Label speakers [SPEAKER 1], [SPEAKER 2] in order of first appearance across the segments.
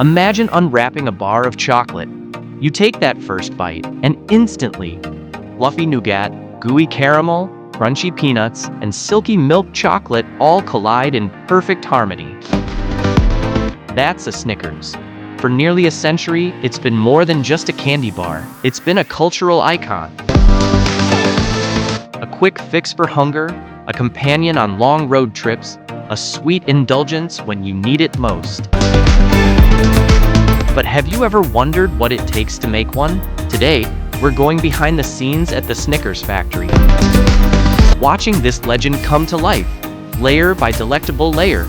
[SPEAKER 1] Imagine unwrapping a bar of chocolate. You take that first bite, and instantly, fluffy nougat, gooey caramel, crunchy peanuts, and silky milk chocolate all collide in perfect harmony. That's a Snickers. For nearly a century, it's been more than just a candy bar. It's been a cultural icon. A quick fix for hunger, a companion on long road trips, a sweet indulgence when you need it most. But have you ever wondered what it takes to make one? Today, we're going behind the scenes at the Snickers factory. Watching this legend come to life, layer by delectable layer.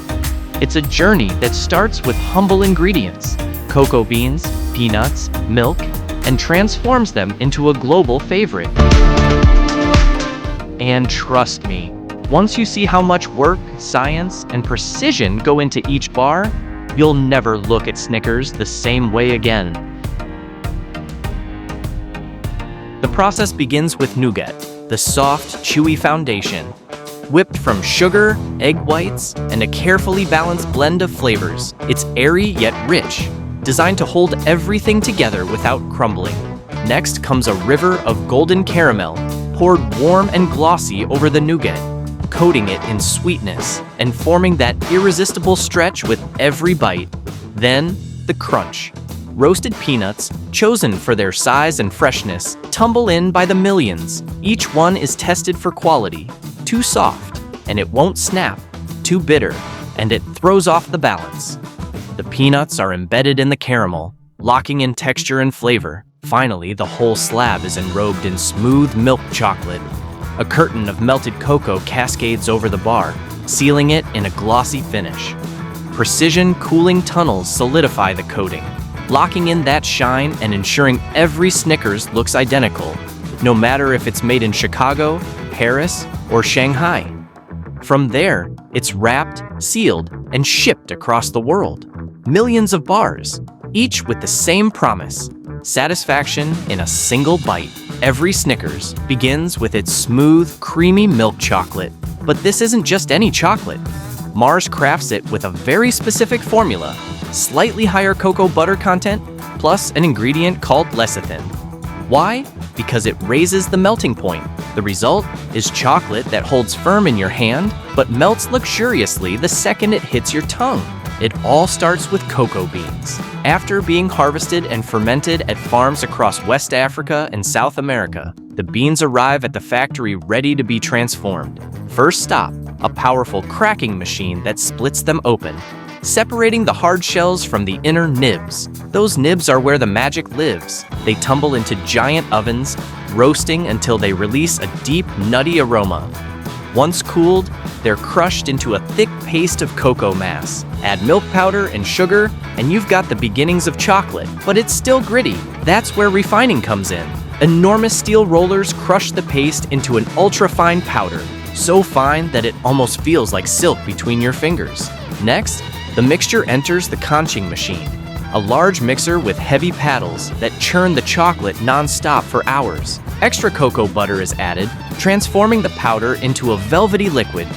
[SPEAKER 1] It's a journey that starts with humble ingredients, cocoa beans, peanuts, milk, and transforms them into a global favorite. And trust me, once you see how much work, science, and precision go into each bar, you'll never look at Snickers the same way again. The process begins with nougat, the soft, chewy foundation. Whipped from sugar, egg whites, and a carefully balanced blend of flavors, it's airy yet rich, designed to hold everything together without crumbling. Next comes a river of golden caramel, poured warm and glossy over the nougat, coating it in sweetness and forming that irresistible stretch with every bite. Then, the crunch. Roasted peanuts, chosen for their size and freshness, tumble in by the millions. Each one is tested for quality. Too soft, and it won't snap. Too bitter, and it throws off the balance. The peanuts are embedded in the caramel, locking in texture and flavor. Finally, the whole slab is enrobed in smooth milk chocolate. A curtain of melted cocoa cascades over the bar, sealing it in a glossy finish. Precision cooling tunnels solidify the coating, locking in that shine and ensuring every Snickers looks identical, no matter if it's made in Chicago, Paris, or Shanghai. From there, it's wrapped, sealed, and shipped across the world. Millions of bars, each with the same promise: satisfaction in a single bite. Every Snickers begins with its smooth, creamy milk chocolate. But this isn't just any chocolate. Mars crafts it with a very specific formula: slightly higher cocoa butter content, plus an ingredient called lecithin. Why? Because it raises the melting point. The result is chocolate that holds firm in your hand, but melts luxuriously the second it hits your tongue. It all starts with cocoa beans. After being harvested and fermented at farms across West Africa and South America, the beans arrive at the factory ready to be transformed. First stop, a powerful cracking machine that splits them open, separating the hard shells from the inner nibs. Those nibs are where the magic lives. They tumble into giant ovens, roasting until they release a deep, nutty aroma. Once cooled, they're crushed into a thick paste of cocoa mass. Add milk powder and sugar, and you've got the beginnings of chocolate, but it's still gritty. That's where refining comes in. Enormous steel rollers crush the paste into an ultra-fine powder, so fine that it almost feels like silk between your fingers. Next, the mixture enters the conching machine, a large mixer with heavy paddles that churn the chocolate non-stop for hours. Extra cocoa butter is added, transforming the powder into a velvety liquid.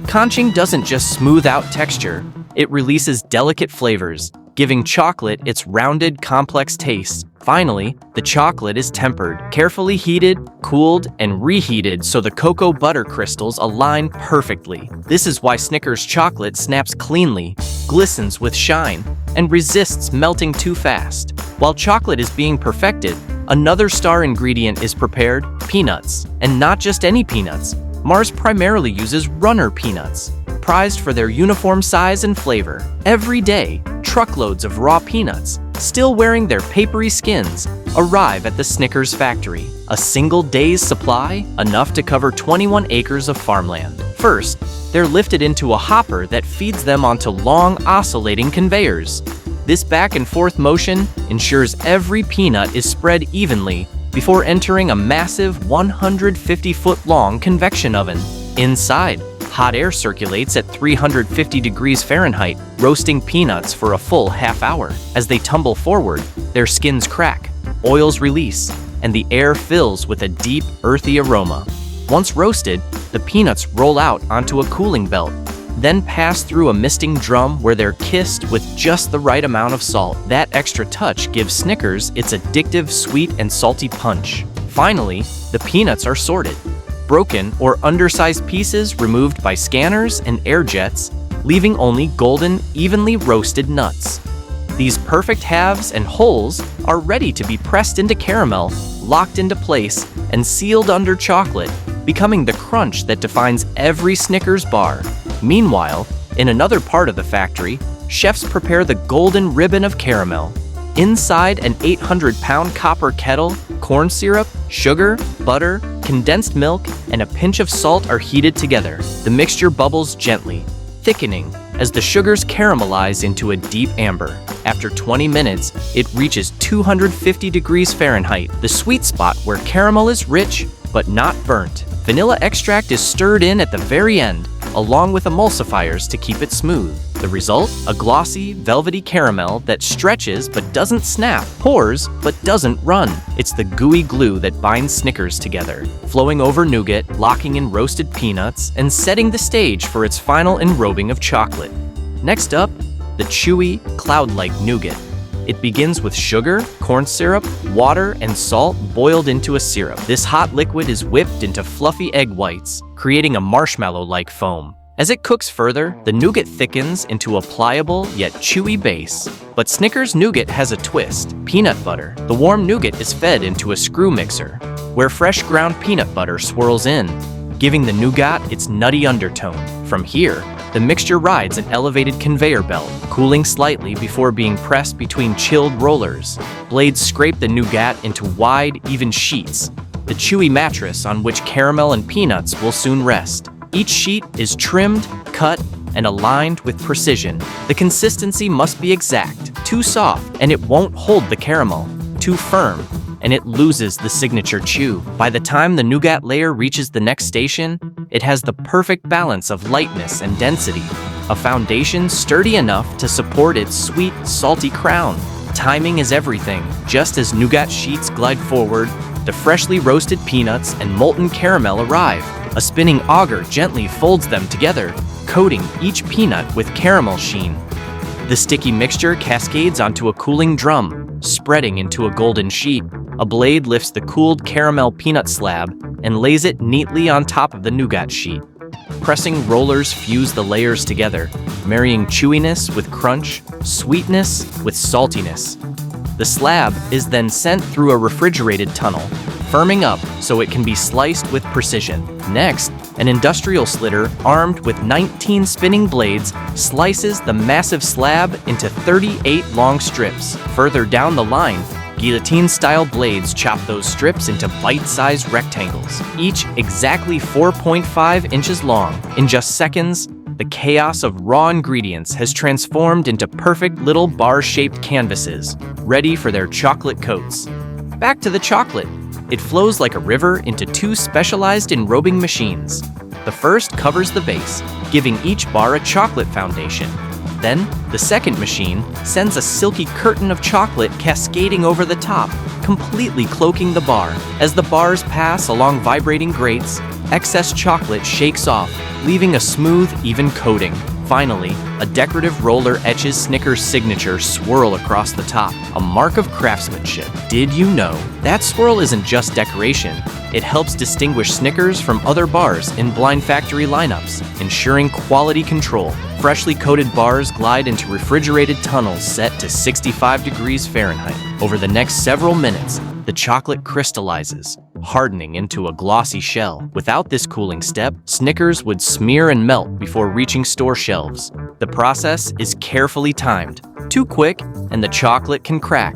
[SPEAKER 1] Conching doesn't just smooth out texture, it releases delicate flavors, giving chocolate its rounded, complex taste. Finally, the chocolate is tempered, carefully heated, cooled, and reheated so the cocoa butter crystals align perfectly. This is why Snickers chocolate snaps cleanly, glistens with shine, and resists melting too fast. While chocolate is being perfected, another star ingredient is prepared: peanuts. And not just any peanuts. Mars primarily uses runner peanuts, prized for their uniform size and flavor. Every day, truckloads of raw peanuts, still wearing their papery skins, arrive at the Snickers factory. A single day's supply, enough to cover 21 acres of farmland. First, they're lifted into a hopper that feeds them onto long, oscillating conveyors. This back and forth motion ensures every peanut is spread evenly before entering a massive 150-foot-long convection oven. Inside, hot air circulates at 350 degrees Fahrenheit, roasting peanuts for a full half hour. As they tumble forward, their skins crack, oils release, and the air fills with a deep, earthy aroma. Once roasted, the peanuts roll out onto a cooling belt. then pass through a misting drum where they're kissed with just the right amount of salt. That extra touch gives Snickers its addictive sweet and salty punch. Finally, the peanuts are sorted. Broken or undersized pieces removed by scanners and air jets, leaving only golden, evenly roasted nuts. These perfect halves and wholes are ready to be pressed into caramel, locked into place, and sealed under chocolate, becoming the crunch that defines every Snickers bar. Meanwhile, in another part of the factory, chefs prepare the golden ribbon of caramel. Inside an 800-pound copper kettle, corn syrup, sugar, butter, condensed milk, and a pinch of salt are heated together. The mixture bubbles gently, thickening as the sugars caramelize into a deep amber. After 20 minutes, it reaches 250 degrees Fahrenheit, the sweet spot where caramel is rich but not burnt. Vanilla extract is stirred in at the very end, along with emulsifiers to keep it smooth. The result? A glossy, velvety caramel that stretches but doesn't snap, pours but doesn't run. It's the gooey glue that binds Snickers together, flowing over nougat, locking in roasted peanuts, and setting the stage for its final enrobing of chocolate. Next up, the chewy, cloud-like nougat. It begins with sugar, corn syrup, water, and salt boiled into a syrup. This hot liquid is whipped into fluffy egg whites, creating a marshmallow-like foam. As it cooks further, the nougat thickens into a pliable yet chewy base. But Snickers nougat has a twist: peanut butter. The warm nougat is fed into a screw mixer, where fresh ground peanut butter swirls in, giving the nougat its nutty undertone. From here, the mixture rides an elevated conveyor belt, cooling slightly before being pressed between chilled rollers. Blades scrape the nougat into wide, even sheets, the chewy mattress on which caramel and peanuts will soon rest. Each sheet is trimmed, cut, and aligned with precision. The consistency must be exact. Too soft, and it won't hold the caramel. Too firm, and it loses the signature chew. By the time the nougat layer reaches the next station, it has the perfect balance of lightness and density, a foundation sturdy enough to support its sweet, salty crown. Timing is everything. Just as nougat sheets glide forward, the freshly roasted peanuts and molten caramel arrive. A spinning auger gently folds them together, coating each peanut with caramel sheen. The sticky mixture cascades onto a cooling drum, spreading into a golden sheet. A blade lifts the cooled caramel peanut slab and lays it neatly on top of the nougat sheet. Pressing rollers fuse the layers together, marrying chewiness with crunch, sweetness with saltiness. The slab is then sent through a refrigerated tunnel, firming up so it can be sliced with precision. Next, an industrial slitter armed with 19 spinning blades slices the massive slab into 38 long strips. Further down the line, guillotine-style blades chop those strips into bite-sized rectangles, each exactly 4.5 inches long. In just seconds, the chaos of raw ingredients has transformed into perfect little bar-shaped canvases, ready for their chocolate coats. Back to the chocolate. It flows like a river into two specialized enrobing machines. The first covers the base, giving each bar a chocolate foundation. Then, the second machine sends a silky curtain of chocolate cascading over the top, completely cloaking the bar. As the bars pass along vibrating grates, excess chocolate shakes off, leaving a smooth, even coating. Finally, a decorative roller etches Snickers' signature swirl across the top, a mark of craftsmanship. Did you know? That swirl isn't just decoration. It helps distinguish Snickers from other bars in blind factory lineups, ensuring quality control. Freshly coated bars glide into refrigerated tunnels set to 65 degrees Fahrenheit. Over the next several minutes, the chocolate crystallizes, hardening into a glossy shell. Without this cooling step, Snickers would smear and melt before reaching store shelves. The process is carefully timed. Too quick, and the chocolate can crack.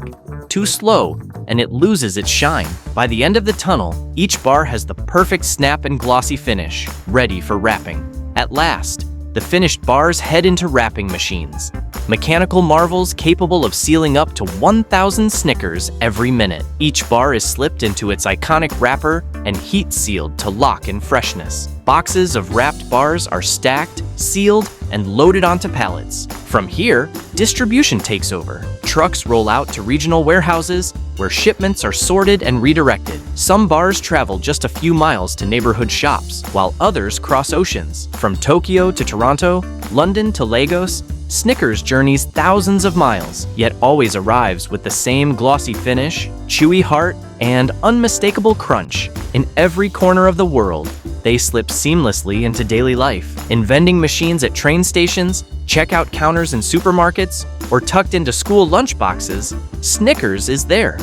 [SPEAKER 1] Too slow, and it loses its shine. By the end of the tunnel, each bar has the perfect snap and glossy finish, ready for wrapping. At last, the finished bars head into wrapping machines, mechanical marvels capable of sealing up to 1,000 Snickers every minute. Each bar is slipped into its iconic wrapper and heat sealed to lock in freshness. Boxes of wrapped bars are stacked, sealed, and loaded onto pallets. From here, distribution takes over. Trucks roll out to regional warehouses where shipments are sorted and redirected. Some bars travel just a few miles to neighborhood shops, while others cross oceans. From Tokyo to Toronto, London to Lagos, Snickers journeys thousands of miles, yet always arrives with the same glossy finish, chewy heart, and unmistakable crunch. In every corner of the world, they slip seamlessly into daily life. In vending machines at train stations, checkout counters in supermarkets, or tucked into school lunchboxes, Snickers is there.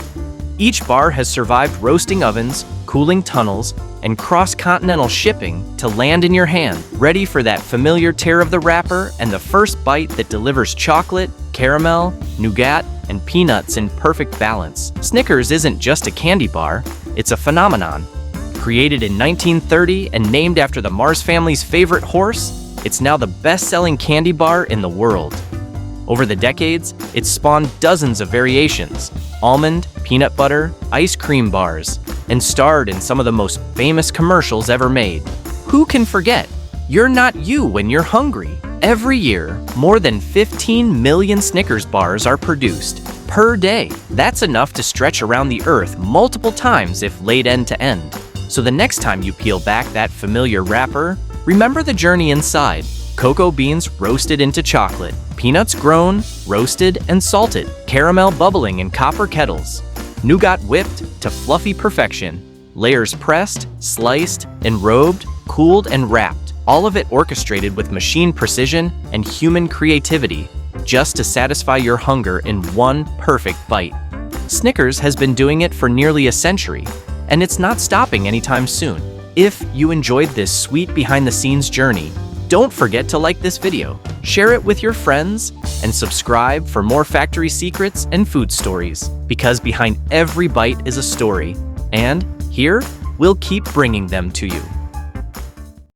[SPEAKER 1] Each bar has survived roasting ovens, cooling tunnels, and cross-continental shipping to land in your hand, ready for that familiar tear of the wrapper and the first bite that delivers chocolate, caramel, nougat, and peanuts in perfect balance. Snickers isn't just a candy bar, it's a phenomenon. Created in 1930 and named after the Mars family's favorite horse, it's now the best-selling candy bar in the world. Over the decades, it's spawned dozens of variations: almond, peanut butter, ice cream bars, and starred in some of the most famous commercials ever made. Who can forget? You're not you when you're hungry. Every year, more than 15 million Snickers bars are produced per day. That's enough to stretch around the earth multiple times if laid end to end. So the next time you peel back that familiar wrapper, remember the journey inside. Cocoa beans roasted into chocolate, peanuts grown, roasted, and salted, caramel bubbling in copper kettles, nougat whipped to fluffy perfection, layers pressed, sliced, enrobed, cooled, and wrapped, all of it orchestrated with machine precision and human creativity, just to satisfy your hunger in one perfect bite. Snickers has been doing it for nearly a century, and it's not stopping anytime soon. If you enjoyed this sweet behind-the-scenes journey, don't forget to like this video, share it with your friends, and subscribe for more factory secrets and food stories, because behind every bite is a story, and here, we'll keep bringing them to you.